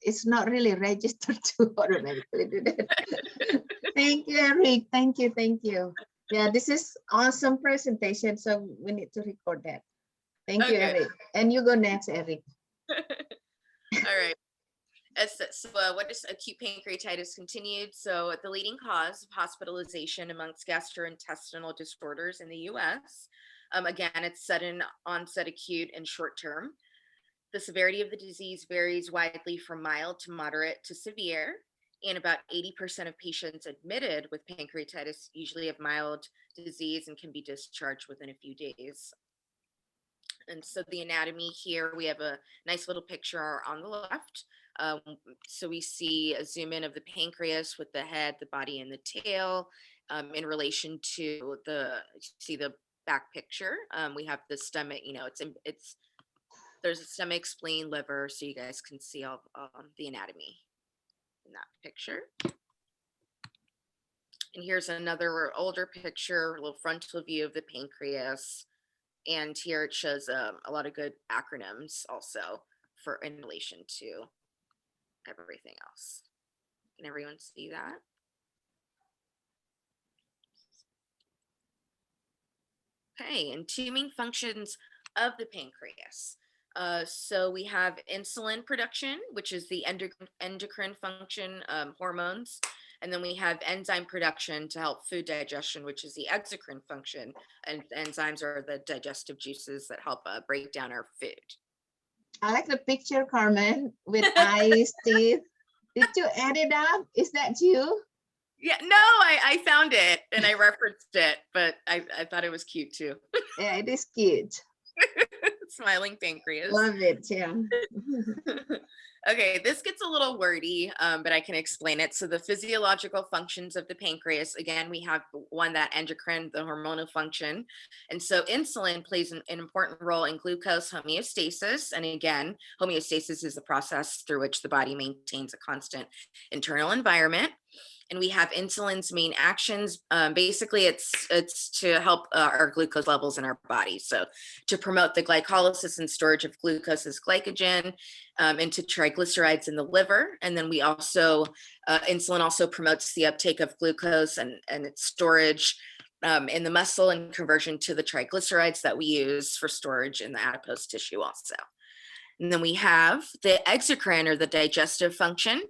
it's not really registered to automatically do that. Thank you, Eric. Thank you. Thank you. Yeah, this is awesome presentation. So we need to record that. Thank you, Eric. And you go next, Eric. All right. So what is acute pancreatitis continued? So the leading cause of hospitalization amongst gastrointestinal disorders in the US. Again, it's sudden onset, acute, and short term. The severity of the disease varies widely from mild to moderate to severe. And about 80% of patients admitted with pancreatitis usually have mild disease and can be discharged within a few days. And so the anatomy here, we have a nice little picture on the left. So we see a zoom in of the pancreas with the head, the body, and the tail in relation to see the back picture. We have the stomach, there's a stomach, spleen, liver, so you guys can see all the anatomy in that picture. And here's another older picture, a little frontal view of the pancreas. And here it shows a lot of good acronyms also for in relation to everything else. Can everyone see that? Okay, and two main functions of the pancreas. So we have insulin production, which is the endocrine function, hormones. And then we have enzyme production to help food digestion, which is the exocrine function. And enzymes are the digestive juices that help break down our food. I like the picture, Carmen, with eyes, teeth. Did you add it up? Is that you? Yeah, no, I found it and I referenced it, but I thought it was cute too. Yeah, it is cute. Smiling pancreas. Love it, yeah. Okay, this gets a little wordy, but I can explain it. So the physiological functions of the pancreas, again, we have one, that endocrine, the hormonal function. And so insulin plays an important role in glucose homeostasis. And again, homeostasis is the process through which the body maintains a constant internal environment. And we have insulin's main actions. Basically, it's to help our glucose levels in our body. So to promote the glycolysis and storage of glucose as glycogen into triglycerides in the liver. And then we also, insulin also promotes the uptake of glucose and its storage in the muscle and conversion to the triglycerides that we use for storage in the adipose tissue also. And then we have the exocrine, or the digestive function.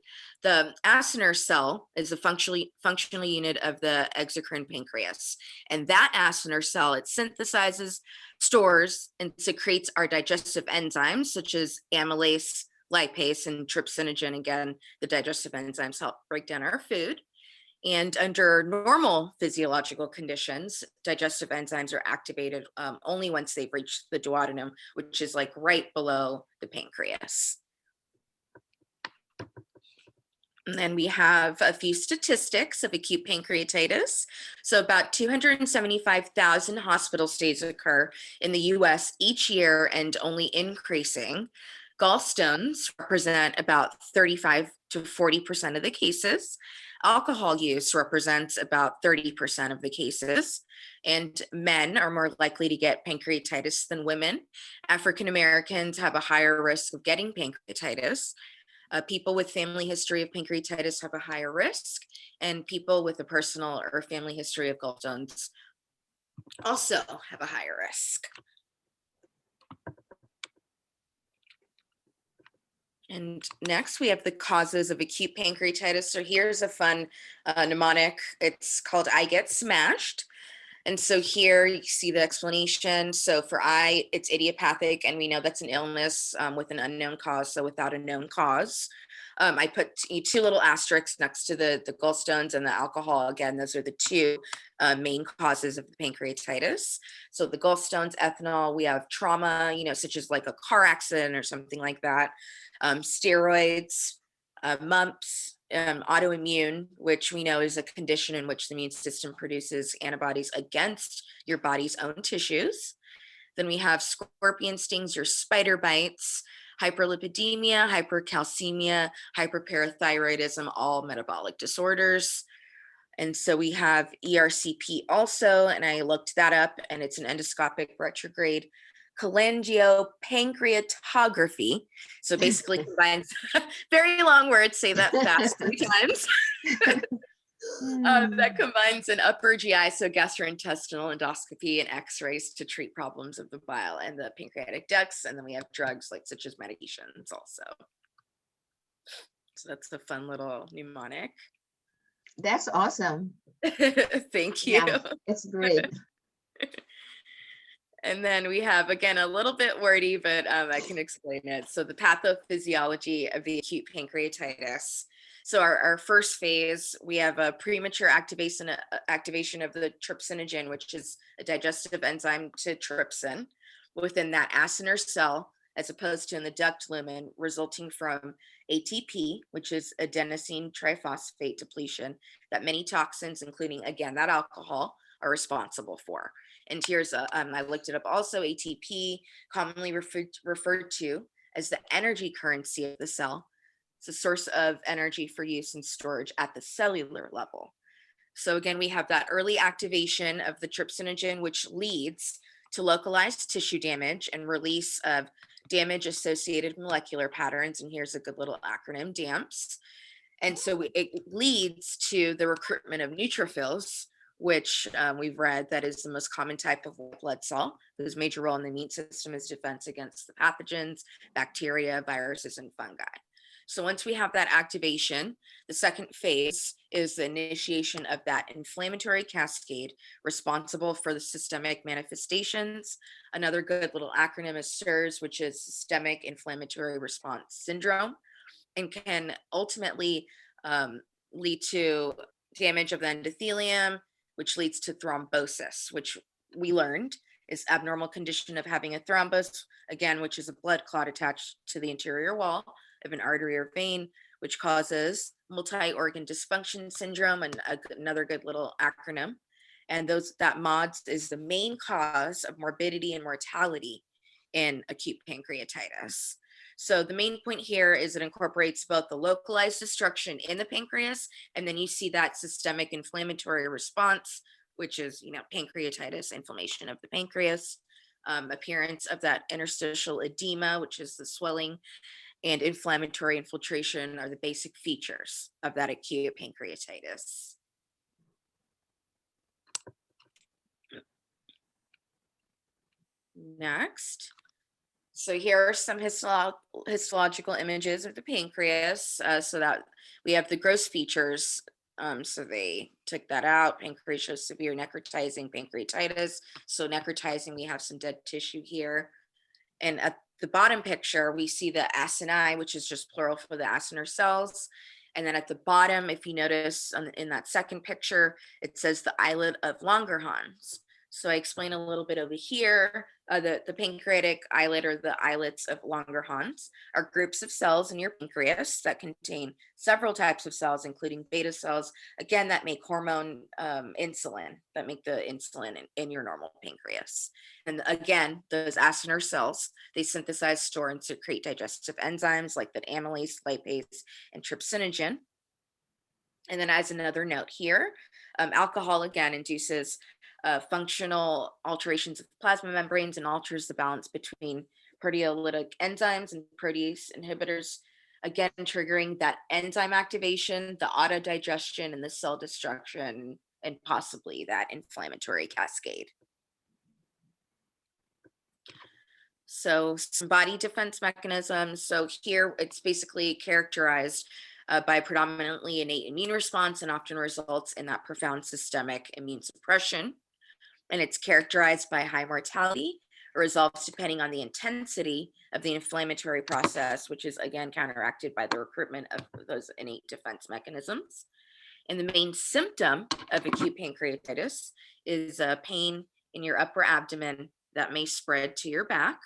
The acinar cell is a functional unit of the exocrine pancreas. And that acinar cell, it synthesizes, stores, and secretes our digestive enzymes, such as amylase, lipase, and trypsinogen. Again, the digestive enzymes help break down our food. And under normal physiological conditions, digestive enzymes are activated only once they've reached the duodenum, which is like right below the pancreas. And then we have a few statistics of acute pancreatitis. So about 275,000 hospital stays occur in the US each year and only increasing. Gallstones represent about 35 to 40% of the cases. Alcohol use represents about 30% of the cases, and men are more likely to get pancreatitis than women. African Americans have a higher risk of getting pancreatitis. People with family history of pancreatitis have a higher risk, and people with a personal or family history of gallstones also have a higher risk. And next we have the causes of acute pancreatitis. So here's a fun mnemonic. It's called I get smashed. And so here you see the explanation. So for I, it's idiopathic, and we know that's an illness with an unknown cause, so without a known cause. I put two little asterisks next to the gallstones and the alcohol. Again, those are the two main causes of the pancreatitis. So the gallstones, ethanol, we have trauma, such as like a car accident or something like that. Steroids, mumps, autoimmune, which we know is a condition in which the immune system produces antibodies against your body's own tissues. Then we have scorpion stings or spider bites, hyperlipidemia, hypercalcemia, hyperparathyroidism, all metabolic disorders. And so we have ERCP also, and I looked that up, and it's an endoscopic retrograde cholangiopancreatography. So basically combines very long words, say that fast 3 times. That combines an upper GI, so gastrointestinal endoscopy and x-rays to treat problems of the bile and the pancreatic ducts. And then we have drugs such as medications also. So that's a fun little mnemonic. That's awesome. Thank you. Yeah, it's great. And then we have, again, a little bit wordy, but I can explain it. So the pathophysiology of the acute pancreatitis. So our first phase, we have a premature activation of the trypsinogen, which is a digestive enzyme to trypsin within that acinar cell, as opposed to in the duct lumen, resulting from ATP, which is adenosine triphosphate depletion, that many toxins, including, again, that alcohol, are responsible for. And here's I looked it up also. ATP, commonly referred to as the energy currency of the cell. It's a source of energy for use and storage at the cellular level. So again, we have that early activation of the trypsinogen, which leads to localized tissue damage and release of damage-associated molecular patterns. And here's a good little acronym, DAMPs. And so it leads to the recruitment of neutrophils, which we've read that is the most common type of blood cell, whose major role in the immune system is defense against the pathogens, bacteria, viruses, and fungi. So once we have that activation, the second phase is the initiation of that inflammatory cascade responsible for the systemic manifestations. Another good little acronym is SIRS, which is Systemic Inflammatory Response Syndrome, and can ultimately lead to damage of the endothelium, which leads to thrombosis, which we learned is abnormal condition of having a thrombus, again, which is a blood clot attached to the interior wall of an artery or vein, which causes multi-organ dysfunction syndrome, and another good little acronym. And that MODS is the main cause of morbidity and mortality in acute pancreatitis. So the main point here is it incorporates both the localized destruction in the pancreas, and then you see that systemic inflammatory response, which is, pancreatitis, inflammation of the pancreas, appearance of that interstitial edema, which is the swelling, and inflammatory infiltration are the basic features of that acute pancreatitis. Next. So here are some histological images of the pancreas, so that we have the gross features. So they took that out. Pancreas shows severe necrotizing pancreatitis. So necrotizing, we have some dead tissue here. And at the bottom picture, we see the acini, which is just plural for the acinar cells. And then at the bottom, if you notice in that second picture, it says the islet of Langerhans. So I explain a little bit over here. The pancreatic islet, or the islets of Langerhans, are groups of cells in your pancreas that contain several types of cells, including beta cells, again, that make hormone insulin, that make the insulin in your normal pancreas. And again, those acinar cells, they synthesize, store, and secrete digestive enzymes like that amylase, lipase, and trypsinogen. And then as another note here, alcohol again induces functional alterations of plasma membranes and alters the balance between proteolytic enzymes and protease inhibitors, again triggering that enzyme activation, the autodigestion, and the cell destruction, and possibly that inflammatory cascade. So some body defense mechanisms. So here it's basically characterized by predominantly innate immune response, and often results in that profound systemic immune suppression. And it's characterized by high mortality. It resolves depending on the intensity of the inflammatory process, which is again counteracted by the recruitment of those innate defense mechanisms. And the main symptom of acute pancreatitis is pain in your upper abdomen that may spread to your back.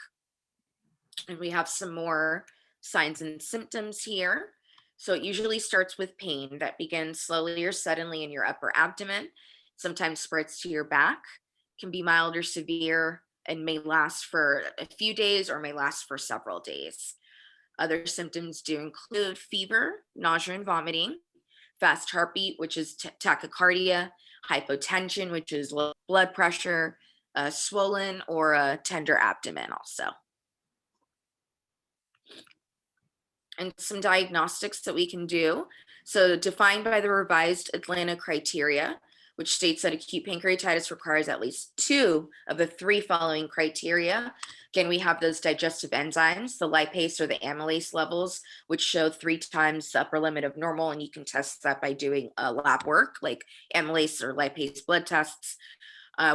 And we have some more signs and symptoms here. So it usually starts with pain that begins slowly or suddenly in your upper abdomen, sometimes spreads to your back, can be mild or severe, and may last for a few days or may last for several days. Other symptoms do include fever, nausea and vomiting, fast heartbeat, which is tachycardia, hypotension, which is low blood pressure, swollen or a tender abdomen also. And some diagnostics that we can do. So defined by the revised Atlanta criteria, which states that acute pancreatitis requires at least 2 of the 3 following criteria. Again, we have those digestive enzymes, the lipase or the amylase levels, which show 3 times the upper limit of normal, and you can test that by doing lab work like amylase or lipase blood tests.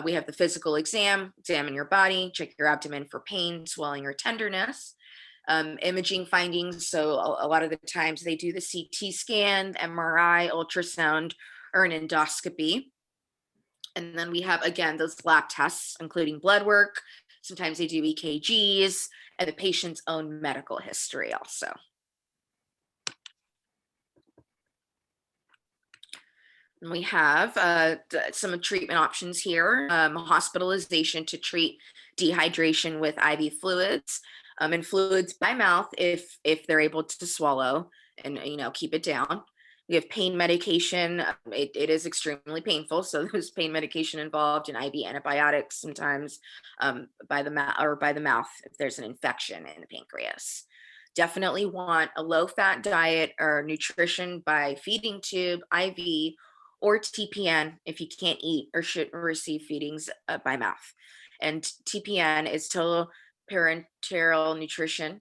We have the physical examine your body, check your abdomen for pain, swelling, or tenderness. Imaging findings, so a lot of the times they do the CT scan, MRI, ultrasound, or an endoscopy. And then we have, again, those lab tests, including blood work. Sometimes they do EKGs and the patient's own medical history also. And we have some treatment options here. Hospitalization to treat dehydration with IV fluids, and fluids by mouth if they're able to swallow and keep it down. We have pain medication. It is extremely painful, so there's pain medication involved, in IV antibiotics sometimes by the mouth if there's an infection in the pancreas. Definitely want a low-fat diet or nutrition by feeding tube, IV, or TPN if you can't eat or should receive feedings by mouth. And TPN is total parenteral nutrition.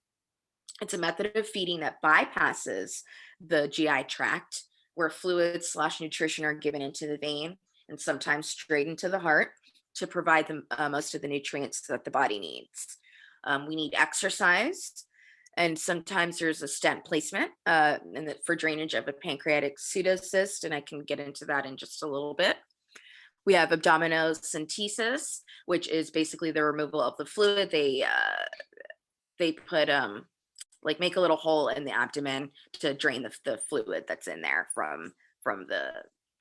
It's a method of feeding that bypasses the GI tract, where fluids / nutrition are given into the vein and sometimes straight into the heart to provide most of the nutrients that the body needs. We need exercise, and sometimes there's a stent placement for drainage of a pancreatic pseudocyst, and I can get into that in just a little bit. We have abdominocentesis, which is basically the removal of the fluid. They put make a little hole in the abdomen to drain the fluid that's in there from the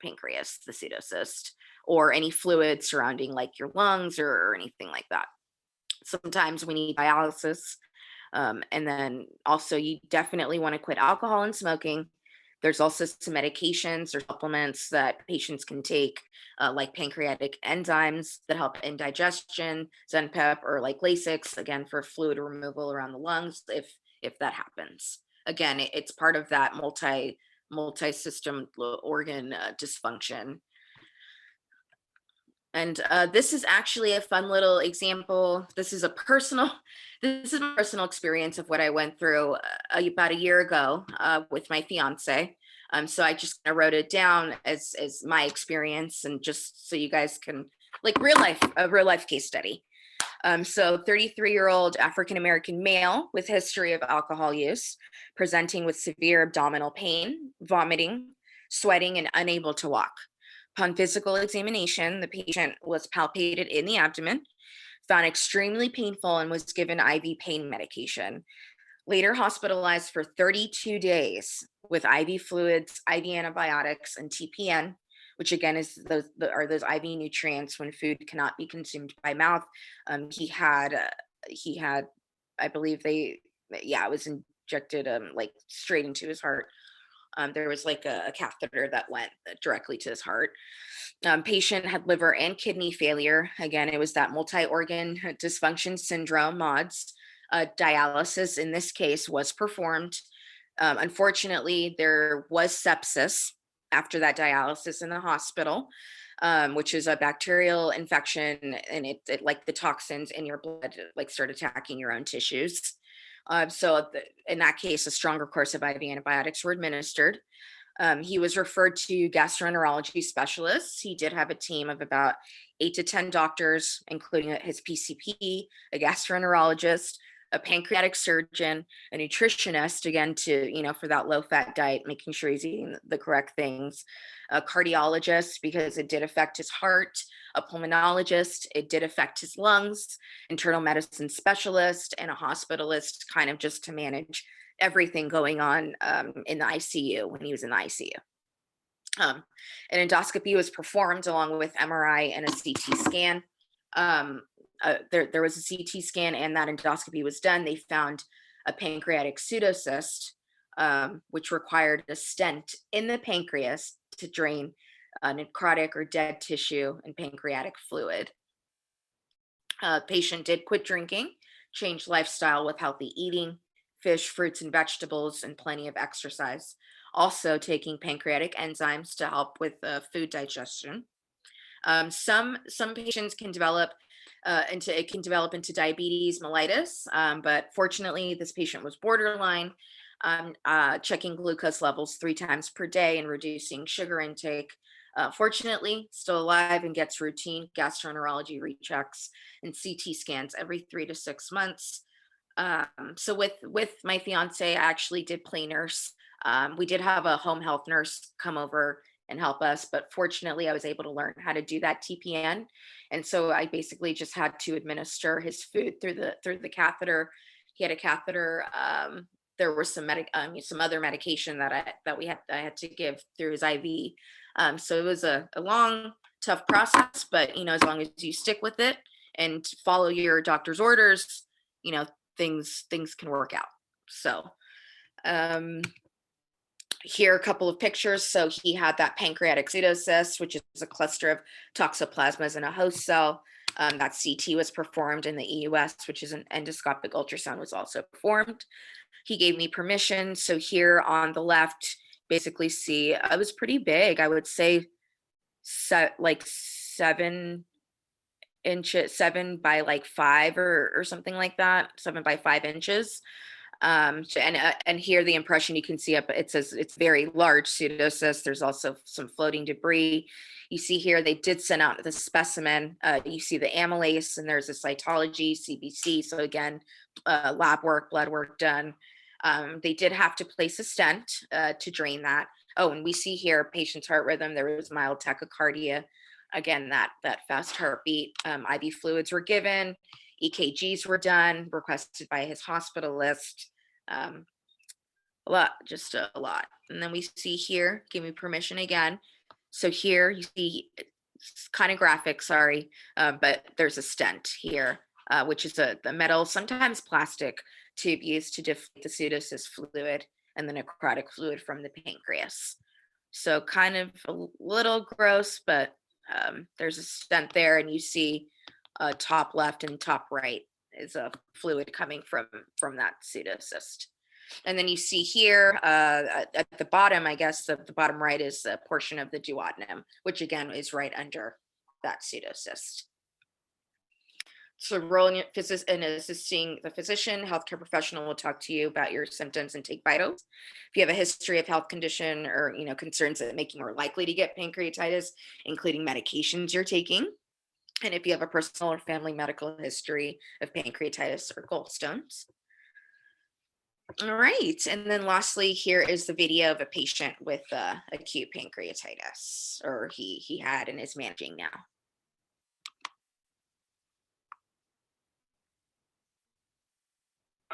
pancreas, the pseudocyst, or any fluid surrounding like your lungs or anything like that. Sometimes we need dialysis. And then also you definitely want to quit alcohol and smoking. There's also some medications or supplements that patients can take, like pancreatic enzymes that help in digestion, Zenpep, or like Lasix, again, for fluid removal around the lungs if that happens. Again, it's part of that multi-system organ dysfunction. And this is actually a fun little example. This is a personal experience of what I went through about a year ago with my fiance. So I just kind of wrote it down as my experience, and just so you guys can, like, a real life case study. So 33-year-old African-American male with history of alcohol use, presenting with severe abdominal pain, vomiting, sweating, and unable to walk. Upon physical examination, the patient was palpated in the abdomen, found extremely painful, and was given IV pain medication. Later hospitalized for 32 days with IV fluids, IV antibiotics, and TPN, which again is those IV nutrients when food cannot be consumed by mouth. He had, I believe it was injected like straight into his heart. There was like a catheter that went directly to his heart. Patient had liver and kidney failure. Again, it was that multi-organ dysfunction syndrome, MODS. Dialysis in this case was performed. Unfortunately, there was sepsis after that dialysis in the hospital, which is a bacterial infection, and it like the toxins in your blood like start attacking your own tissues. So in that case, a stronger course of IV antibiotics were administered. He was referred to gastroenterology specialists. He did have a team of about 8 to 10 doctors, including his PCP, a gastroenterologist, a pancreatic surgeon, a nutritionist, again, for that low fat diet, making sure he's eating the correct things, a cardiologist, because it did affect his heart, a pulmonologist, it did affect his lungs, internal medicine specialist, and a hospitalist, kind of just to manage everything going on in the ICU when he was in the ICU. An endoscopy was performed along with MRI and a CT scan. There was a CT scan and that endoscopy was done. They found a pancreatic pseudocyst, which required a stent in the pancreas to drain necrotic or dead tissue and pancreatic fluid. Patient did quit drinking, changed lifestyle with healthy eating, fish, fruits, and vegetables, and plenty of exercise. Also taking pancreatic enzymes to help with food digestion. Some patients can develop into diabetes mellitus, but fortunately, this patient was borderline. Checking glucose levels 3 times per day and reducing sugar intake. Fortunately, still alive and gets routine gastroenterology rechecks and CT scans every 3 to 6 months. So with my fiance, I actually did play nurse. We did have a home health nurse come over and help us, but fortunately, I was able to learn how to do that TPN, and so I basically just had to administer his food through the catheter. He had a catheter. There was some other medication I had to give through his IV. So it was a long, tough process, but as long as you stick with it and follow your doctor's orders, things can work out. So here are a couple of pictures. So he had that pancreatic pseudocyst, which is a cluster of toxoplasmas in a host cell. That CT was performed in the EUS, which is an endoscopic ultrasound, was also performed. He gave me permission. So here on the left, basically see, I was pretty big. I would say like 7 inches, 7 by 5 or something like that, 7 by 5 inches. And here the impression you can see up, it says it's very large pseudocyst. There's also some floating debris. You see here, they did send out the specimen. You see the amylase, and there's a cytology, CBC. So again, lab work, blood work done. They did have to place a stent to drain that. Oh, and we see here patient's heart rhythm. There was mild tachycardia. Again, that fast heartbeat. IV fluids were given. EKGs were done, requested by his hospitalist. Just a lot. And then we see here, give me permission again. So here you see, it's kind of graphic, sorry, but there's a stent here, which is the metal, sometimes plastic tube used to deflate the pseudocyst fluid and the necrotic fluid from the pancreas. So kind of a little gross, but there's a stent there, and you see top left and top right is a fluid coming from that pseudocyst. And then you see here at the bottom, I guess the bottom right is a portion of the duodenum, which again is right under that pseudocyst. So role in assisting the physician, healthcare professional will talk to you about your symptoms and take vitals. If you have a history of health condition or concerns that make you more likely to get pancreatitis, including medications you're taking. And if you have a personal or family medical history of pancreatitis or gallstones. All right, and then lastly, here is the video of a patient with acute pancreatitis, or he had and is managing now.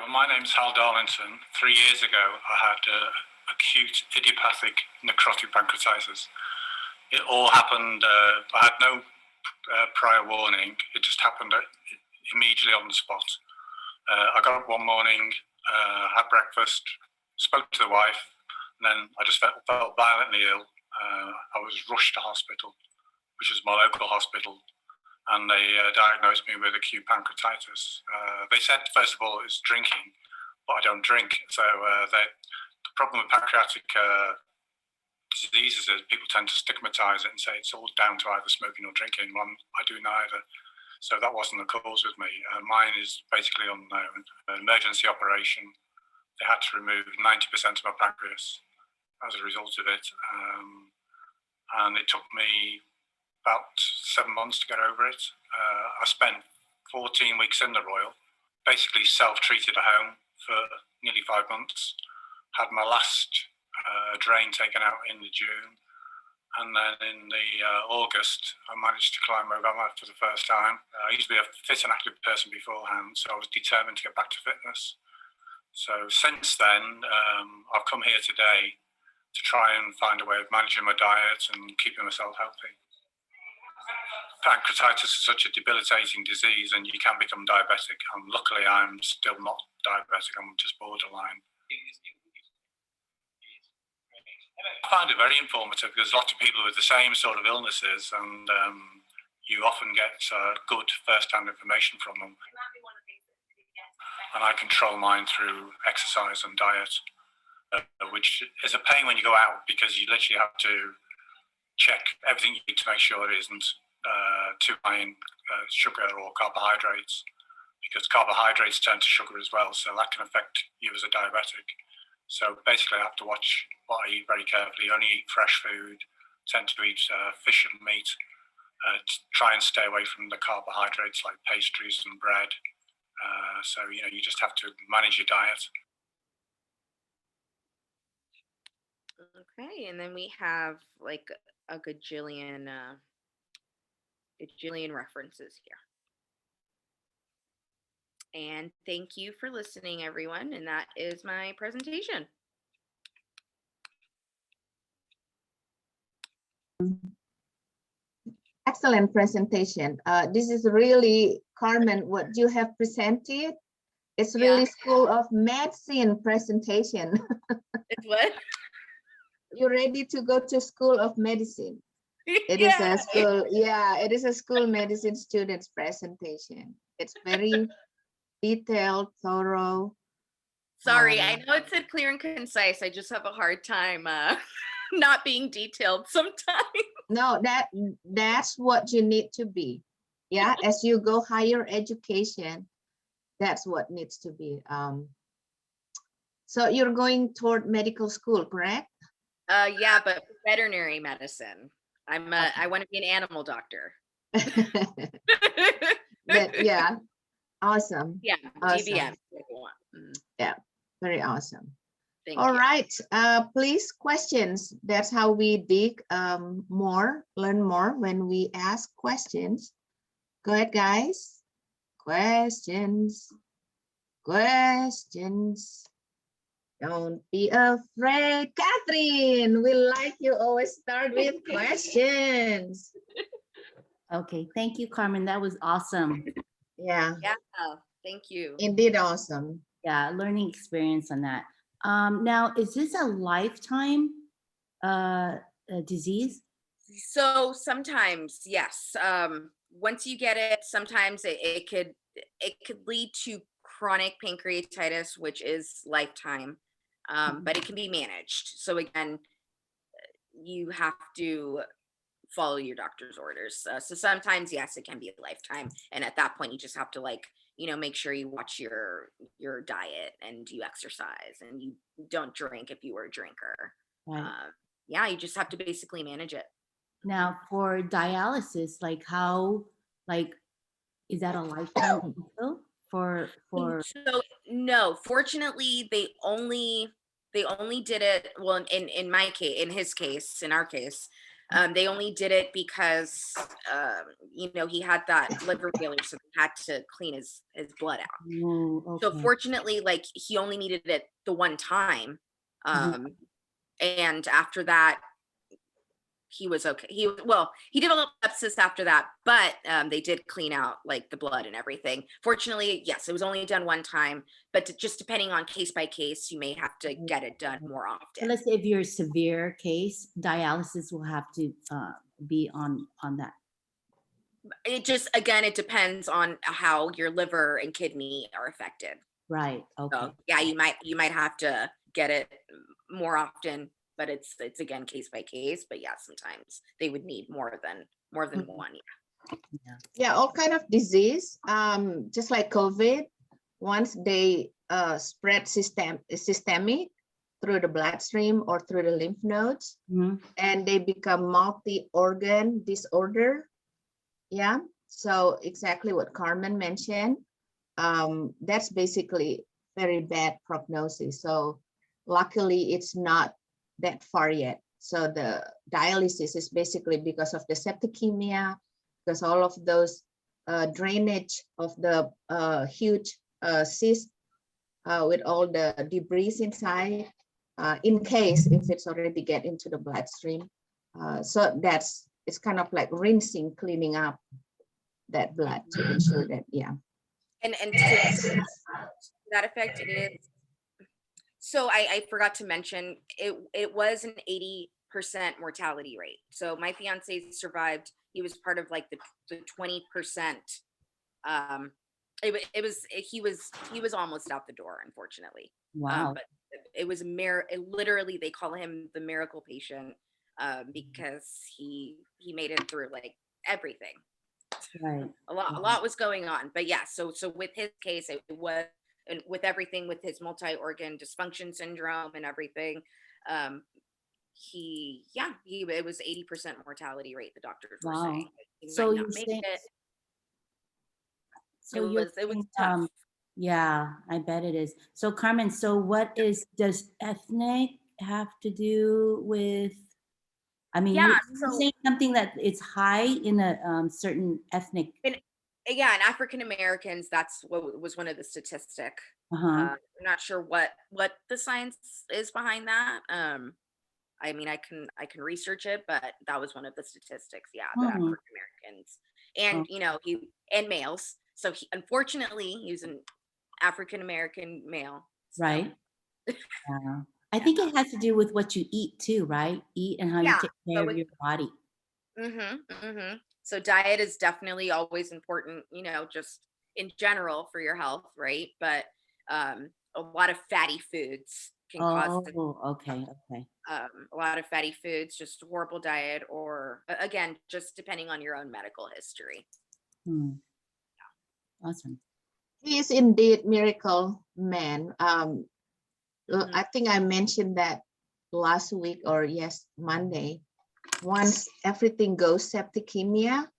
My name's Hal Darlington. 3 years ago, I had acute idiopathic necrotic pancreatitis. It all happened, I had no prior warning. It just happened immediately on the spot. I got up one morning, had breakfast, spoke to the wife, and then I just felt violently ill. I was rushed to hospital, which is my local hospital, and they diagnosed me with acute pancreatitis. They said, first of all, it's drinking, but I don't drink. So the problem with pancreatic diseases is people tend to stigmatize it and say it's all down to either smoking or drinking. Well, I do neither. So that wasn't the cause with me. Mine is basically unknown. An emergency operation. They had to remove 90% of my pancreas as a result of it. And it took me about 7 months to get over it. I spent 14 weeks in the Royal, basically self-treated at home for nearly 5 months. Had my last drain taken out in the June. And then in the August, I managed to climb over for the first time. I used to be a fit and active person beforehand, so I was determined to get back to fitness. So since then, I've come here today to try and find a way of managing my diet and keeping myself healthy. Pancreatitis is such a debilitating disease, and you can become diabetic. And luckily, I'm still not diabetic. I'm just borderline. I find it very informative because lots of people with the same sort of illnesses, and you often get good first-hand information from them. And I control mine through exercise and diet, which is a pain when you go out because you literally have to check everything you eat to make sure it isn't too high in sugar or carbohydrates, because carbohydrates turn to sugar as well, so that can affect you as a diabetic. So basically I have to watch what I eat very carefully, only eat fresh food, tend to eat fish and meat, to try and stay away from the carbohydrates like pastries and bread. So, you know, you just have to manage your diet. Okay, and then we have like a gajillion references here. And thank you for listening, everyone. And that is my presentation. Excellent presentation. This is really, Carmen, what you have presented. It's really School of Medicine presentation. It's what? You're ready to go to School of Medicine. It is a school, it is a school medicine students presentation. It's very detailed, thorough. Sorry, I know it said clear and concise. I just have a hard time not being detailed sometimes. No, that's what you need to be. Yeah, as you go higher education, that's what needs to be. So you're going toward medical school, correct? Yeah, but veterinary medicine. I want to be an animal doctor. But yeah, awesome. Yeah, awesome. GBM. Yeah, very awesome. Thank All you. right, please questions. That's how we dig more, learn more when we ask questions. Go ahead, guys. Questions. Questions. Don't be afraid. Catherine, we like you always start with questions. Okay, thank you, Carmen. That was awesome. Yeah. Yeah, thank you. Indeed awesome. Yeah, learning experience on that. Now, is this a lifetime disease? So sometimes, yes. Once you get it, sometimes it could lead to chronic pancreatitis, which is lifetime, but it can be managed. So again, you have to follow your doctor's orders. So sometimes, yes, it can be a lifetime, and at that point, you just have to make sure you watch your diet and you exercise and you don't drink if you were a drinker. Right. Yeah, you just have to basically manage it. Now, for dialysis, is that a lifetime also for? So no, fortunately, they only did it. Well, in my case, in his case, in our case, they only did it because he had that liver failure, so they had to clean his blood out. Ooh, okay. So fortunately, he only needed it the one time, and after that, he was okay. He developed sepsis after that, but they did clean out the blood and everything. Fortunately, yes, it was only done one time, but just depending on case by case, you may have to get it done more often. Let's say if you're a severe case, dialysis will have to be on that. It just, again, it depends on how your liver and kidney are affected. Right. Okay. So yeah, you might have to get it more often, but it's again case by case. But yeah, sometimes they would need more than one. Yeah, all kind of disease, just like COVID, once they spread systemic through the bloodstream or through the lymph nodes, and they become multi-organ disorder. Yeah, so exactly what Carmen mentioned, that's basically very bad prognosis. So luckily it's not that far yet. So the dialysis is basically because of the septicemia, because all of those drainage of the huge cyst with all the debris inside, in case if it's already get into the bloodstream. So it's kind of like rinsing, cleaning up that blood to ensure that, yeah. And to that effect, it is. So I forgot to mention, it was an mortality rate. So my fiance survived. He was part of like the 20%. He was almost out the door, unfortunately. Wow. But it was literally, they call him the miracle patient, because he made it through like everything. Right. A lot was going on, but yeah. So with his case, it was, and with everything, with his multi-organ dysfunction syndrome and everything, it was 80% mortality rate. The doctors were Wow. saying he So might you're not make saying, it. so It you're was saying, tough. yeah, I bet it is. So Carmen, so does ethnic have to do with, I mean, Yeah, you're so saying something that it's high in a certain ethnic. in African Americans, that's what was one of the statistic. Uh-huh. I'm not sure what the science is behind that. I mean, I can research it, but that was one of the statistics. Yeah, that Hmm. African Americans, and and males. So unfortunately, he was an African American male. So, Right. Yeah. I think it has to do with what you eat too, right? Eat and how you yeah. take care of your body. So diet is definitely always important, just in general for your health, right? But a lot of fatty foods can cause Oh, okay, okay. a lot of fatty foods, just horrible diet, or again, just depending on your own medical history. Awesome. He is indeed miracle man. Mhm. I think I mentioned that last week, or yes, Monday. Once everything goes septicemia,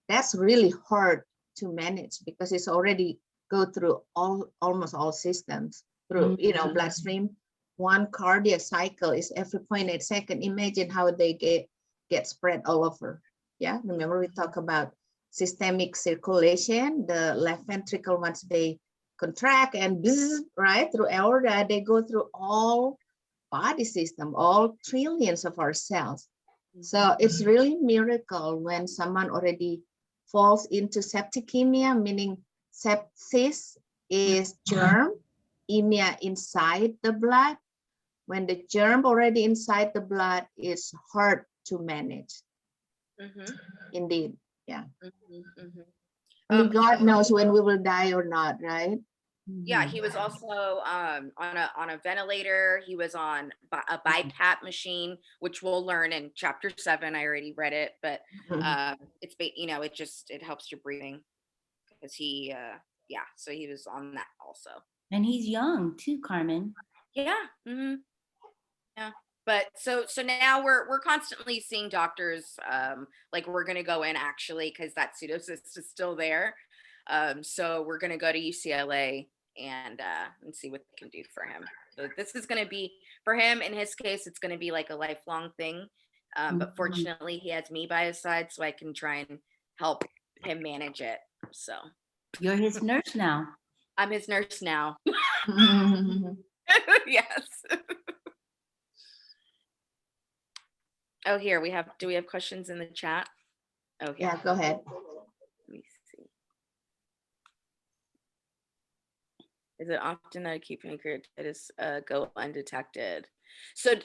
that's really hard to manage because it's already go through almost all systems through bloodstream. One cardiac cycle is every 0.8 seconds. Imagine how they get spread all over. Yeah, remember we talk about systemic circulation. The left ventricle, once they contract and bzz, right through aorta, they go through all body system, all trillions of our cells. So it's really miracle when someone already falls into septicemia, meaning sepsis is germ, emia inside the blood. When the germ already inside the blood, it's hard to manage. Indeed, yeah. Only God knows when we will die or not, right? Yeah, he was also on a ventilator. He was on a BiPAP machine, which we'll learn in chapter 7. I already read it, but it helps your breathing, because so he was on that also. And he's young too, Carmen. Yeah. Yeah. But so now we're constantly seeing doctors. Like we're gonna go in actually, because that pseudocyst is still there. So we're gonna go to UCLA and see what they can do for him. So this is gonna be, for him, in his case, it's gonna be like a lifelong thing. But fortunately, he has me by his side, so I can try and help him manage it. So You're his nurse now. I'm his nurse now. Yes. Oh, here do we have questions in the chat? Oh, here. Yeah, go ahead. Let me see. Is it often that acute pancreatitis go undetected? So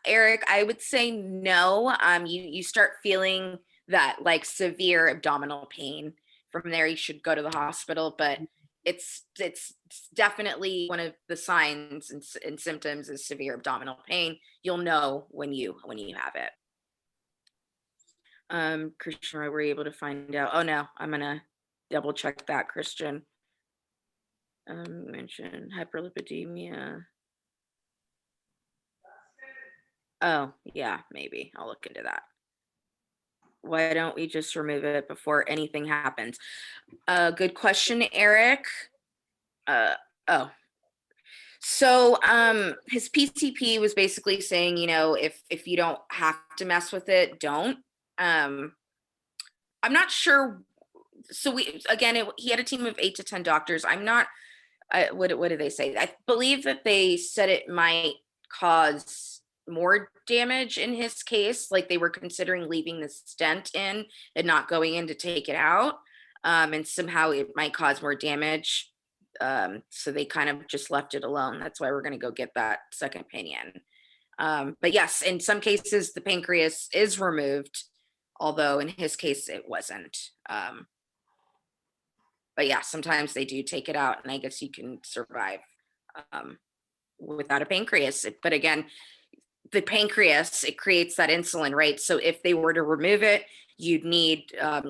Eric, I would say no. You start feeling that like severe abdominal pain. From there, you should go to the hospital, but it's definitely one of the signs and symptoms is severe abdominal pain. You'll know when you have it. Christian, were you able to find out? Oh no, I'm gonna double check that, Christian. Mention hyperlipidemia. Oh yeah, maybe I'll look into that. Why don't we just remove it before anything happens? Good question, Eric. So his PCP was basically saying, if you don't have to mess with it, don't. I'm not sure. So he had a team of 8 to 10 doctors. I'm not, what did they say? I believe that they said it might cause more damage in his case. Like they were considering leaving the stent in and not going in to take it out. And somehow it might cause more damage. So they kind of just left it alone. That's why we're going to go get that second opinion. But yes, in some cases, the pancreas is removed, although in his case, it wasn't. But yeah, sometimes they do take it out, and I guess you can survive without a pancreas. But again, the pancreas, it creates that insulin, right? So if they were to remove it, you'd need, a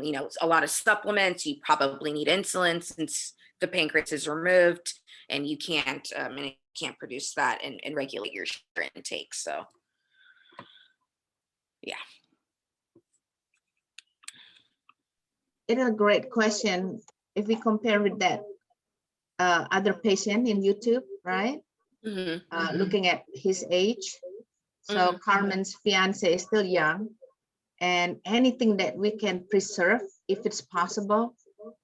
lot of supplements. You probably need insulin since the pancreas is removed, and you can't, produce that and regulate your sugar intake. So, yeah. It's a great question. If we compare with that other patient in YouTube, right? Looking at his age. So Carmen's fiance is still young, and anything that we can preserve, if it's possible,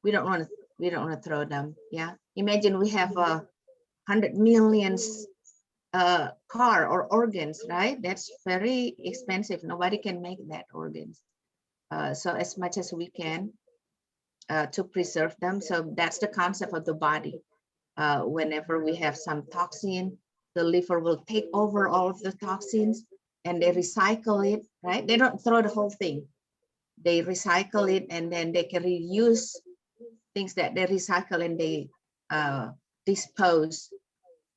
we don't want to throw them. Yeah. Imagine we have 100 million car or organs, right? That's very expensive. Nobody can make that organs. So as much as we can to preserve them. So that's the concept of the body. Whenever we have some toxin, the liver will take over all of the toxins and they recycle it, right? They don't throw the whole thing. They recycle it, and then they can reuse things that they recycle, and they dispose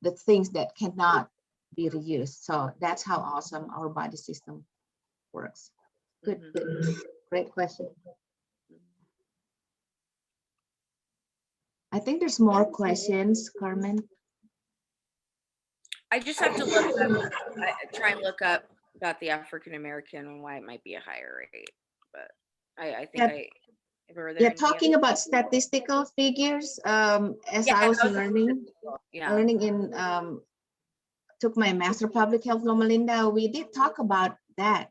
the things that cannot be reused. So that's how awesome our body system works. Good. Great question. I think there's more questions, Carmen. I just have to try and look up about the African American and why it might be a higher rate. But I think Yeah, talking about statistical figures, as I was learning in took my master public health Loma Linda, we did talk about that,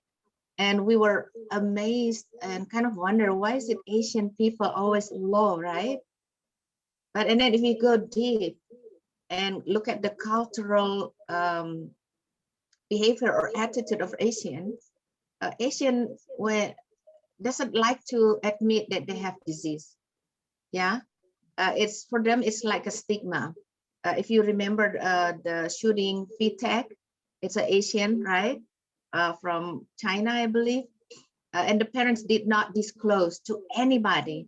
and we were amazed and kind of wonder, why is it Asian people always low, right? But and then if you go deep and look at the cultural behavior or attitude of Asians, Asian doesn't like to admit that they have disease. Yeah, it's for them, it's like a stigma. If you remember the shooting VTech, it's an Asian, right? From China, I believe. And the parents did not disclose to anybody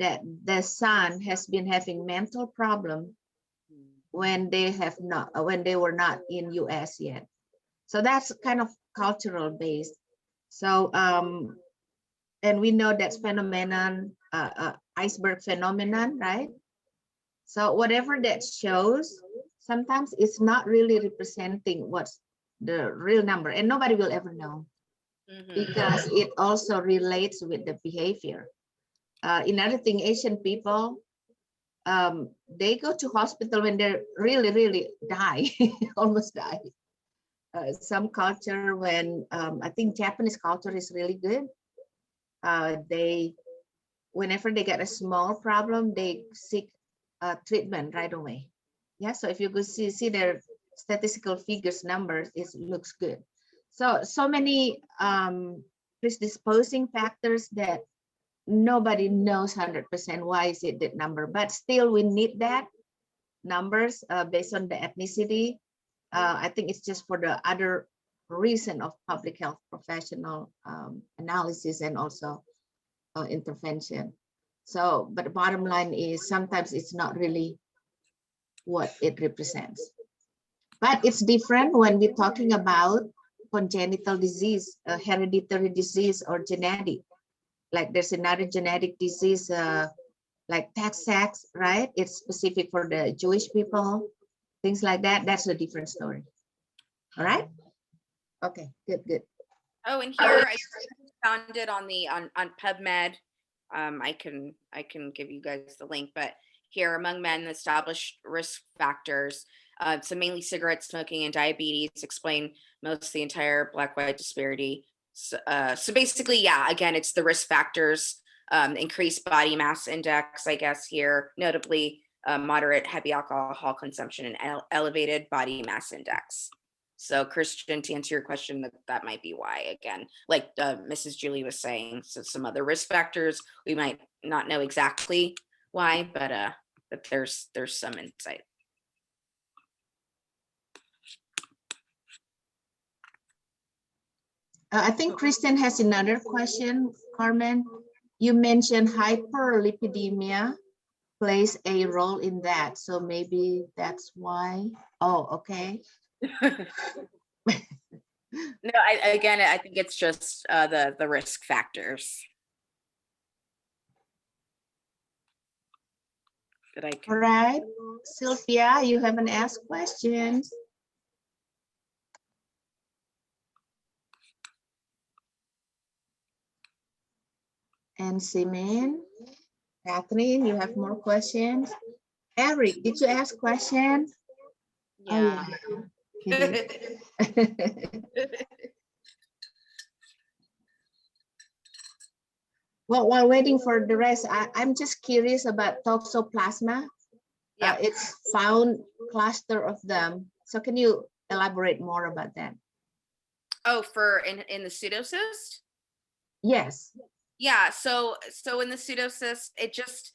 that the son has been having mental problem when they were not in US yet. So that's kind of cultural based. So and we know that's phenomenon, iceberg phenomenon, right? So whatever that shows, sometimes it's not really representing what's the real number, and nobody will ever know because it also relates with the behavior. Another thing, Asian people, they go to hospital when they're really die, almost die. Some culture, when I think Japanese culture is really good. Whenever they get a small problem, they seek treatment right away. Yeah, so if you could see their statistical figures numbers, it looks good. So many predisposing factors that nobody knows 100% why is it that number, but still we need that numbers based on the ethnicity. I think it's just for the other reason of public health professional analysis and also intervention. So, but the bottom line is sometimes it's not really what it represents. But it's different when we're talking about congenital disease, hereditary disease, or genetic. Like there's another genetic disease like Tay-Sachs, right? It's specific for the Jewish people, things like that. That's a different story. All right. Okay, good. Oh, and here I found it on PubMed. I can give you guys the link, but here, among men, established risk factors, so mainly cigarette smoking and diabetes, explain most of the entire Black-white disparity. So basically, yeah, again, it's the risk factors, increased body mass index, I guess here, notably moderate heavy alcohol consumption and elevated body mass index. So Christian, to answer your question, that might be why, again, like Mrs. Julie was saying, so some other risk factors, we might not know exactly why, but there's some insight. I think Kristen has another question, Carmen. You mentioned hyperlipidemia plays a role in that. So maybe that's why. Oh, okay. No, again, I think it's just the risk factors that I All can. right. Sylvia, you haven't asked questions. And Simin, Catherine, you have more questions. Eric, did you ask questions? Yeah. Oh, yeah. Well, while waiting for the rest, I'm just curious about toxoplasma. Yeah. It's found cluster of them. So can you elaborate more about that? Oh, for in the pseudocyst? Yes. Yeah, so in the pseudocyst, it just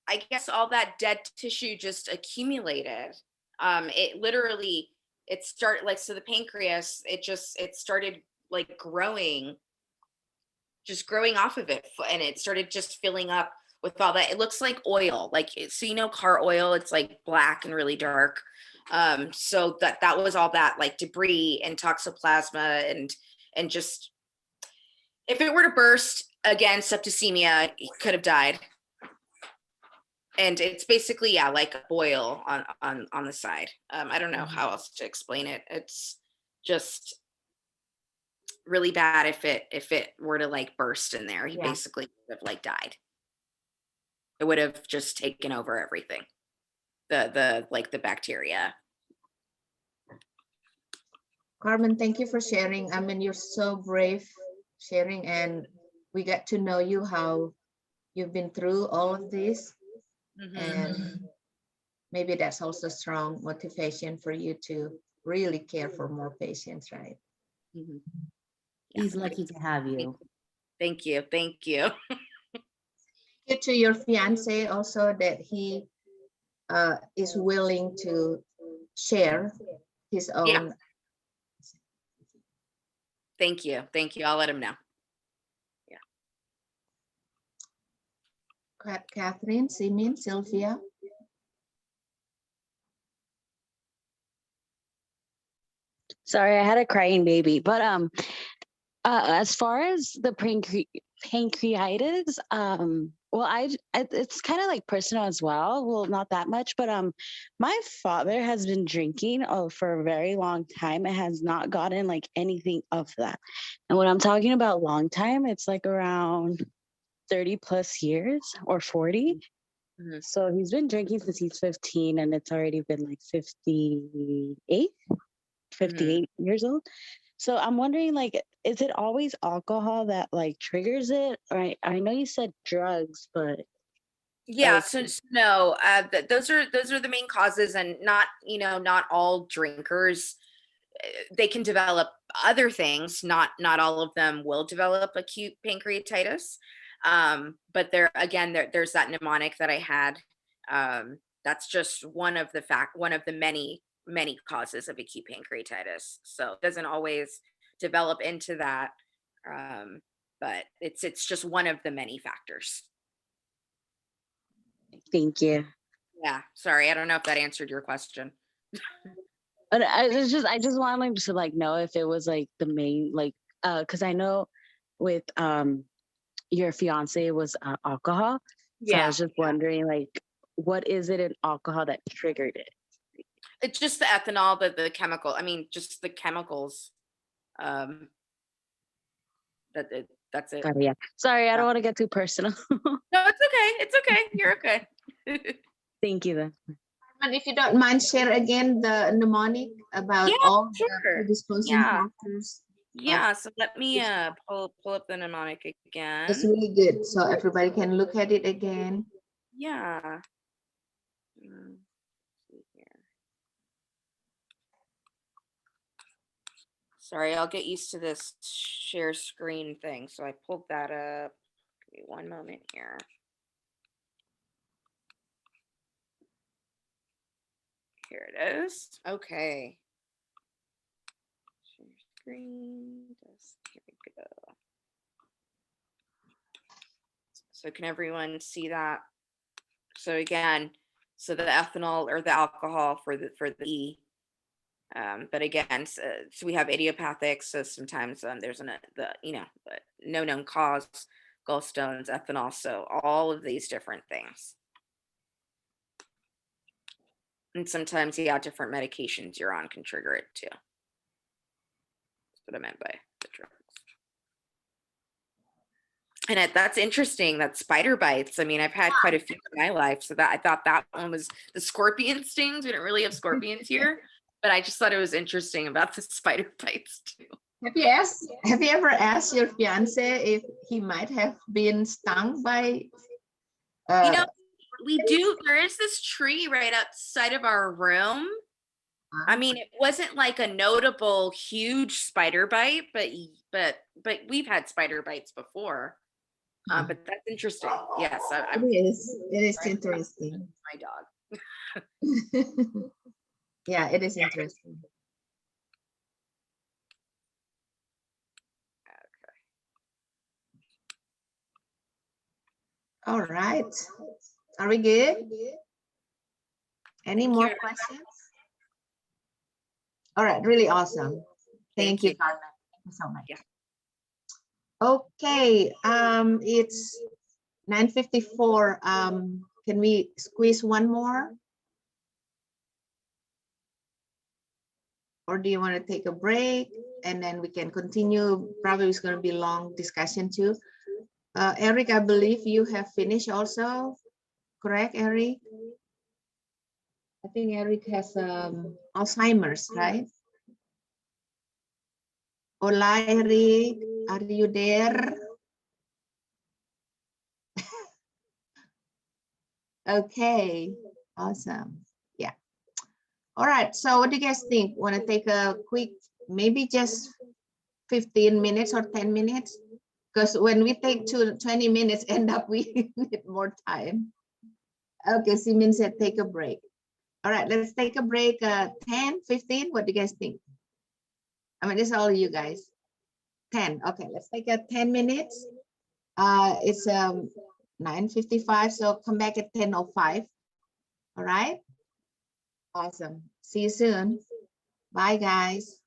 I guess all that dead tissue just accumulated. It literally so the pancreas, it started like growing off of it, and it started just filling up with all that. It looks like oil, like, so car oil, it's like black and really dark. So that was all that like debris and toxoplasma, and just, if it were to burst again, septicemia, he could have died. And it's basically, yeah, like a boil on the side. I don't know how else to explain it. It's just really bad if it were to like burst in there. He basically would have like died. It would have just taken over everything. The bacteria. Carmen, thank you for sharing. I mean, you're so brave sharing, and we get to know you, how you've been through all of this. And maybe that's also strong motivation for you to really care for more patients, right? He's lucky to have you. Thank you. Thank you. Thank you to your fiance also, that he is willing to share his own. Yeah. Thank you. Thank you. I'll let him know. Yeah. Catherine, Simin, Sylvia. Sorry, I had a crying baby. But as far as the pancreatitis, well, it's kind of like personal as well. Well, not that much, but my father has been drinking for a very long time and has not gotten like anything of that. And when I'm talking about long time, it's like around 30 plus years or 40. So he's been drinking since he's 15, and it's already been like 58 years old. So I'm wondering, like, is it always alcohol that like triggers it? Or I know you said drugs, but yeah, so no, those are the main causes, and not all drinkers, they can develop other things. Not all of them will develop acute pancreatitis. But there's that mnemonic that I had. That's just one of the many causes of acute pancreatitis. So it doesn't always develop into that. But it's just one of the many factors. thank you. Yeah, sorry, I don't know if that answered your question. But I just wanted to like know if it was like the main, like, because I know with your fiance was alcohol. So I was just wondering, like, what is it in alcohol that triggered it? It's just the ethanol, the chemical. I mean, just the chemicals. That's it. Yeah. Sorry, I don't want to get too personal. No, it's okay. It's okay. You're okay. Thank you then. And if you don't mind, share again the mnemonic about all the predisposing factors. Yeah, so let me pull up the mnemonic again. It's really good, so everybody can look at it again. Yeah. Sorry, I'll get used to this share screen thing. So I pulled that up. Give me one moment here. Here it is. Okay. screen. Here we go. So can everyone see that? So again, so the ethanol or the alcohol for the E. But again, so we have idiopathic. So sometimes there's no known cause, gallstones, ethanol. So all of these different things. And sometimes, yeah, different medications you're on can trigger it too. That's what I meant by the drugs. And that's interesting, that spider bites. I mean, I've had quite a few in my life. So that I thought that one was the scorpion stings. We don't really have scorpions here, but I just thought it was interesting about the spider bites too. Have you ever asked your fiance if he might have been stung by We do. There is this tree right outside of our room. I mean, it wasn't like a notable huge spider bite, but we've had spider bites before. But that's interesting. Yes, it is interesting. My dog. Yeah, it is interesting. All right. Are we good? Any more questions? All right, really awesome. Thank you, Carmen. Thank you so much. Yeah. Okay, it's 9:54. Can we squeeze one more? Or do you want to take a break and then we can continue? Probably it's going to be a long discussion too. Eric, I believe you have finished also. Correct, Eric? I think Eric has Alzheimer's, right? Hola, Eric. Are you there? Okay, awesome. Yeah. All right, so what do you guys think? Want to take a quick, maybe just 15 minutes or 10 minutes? Because when we take 20 minutes, end up we need more time. Okay, Simin said take a break. All right, let's take a break. 10, 15, what do you guys think? I mean, it's all you guys. 10, okay, let's take a 10 minutes. It's 9:55, so come back at 10:05. All right, awesome. See you soon. Bye, guys.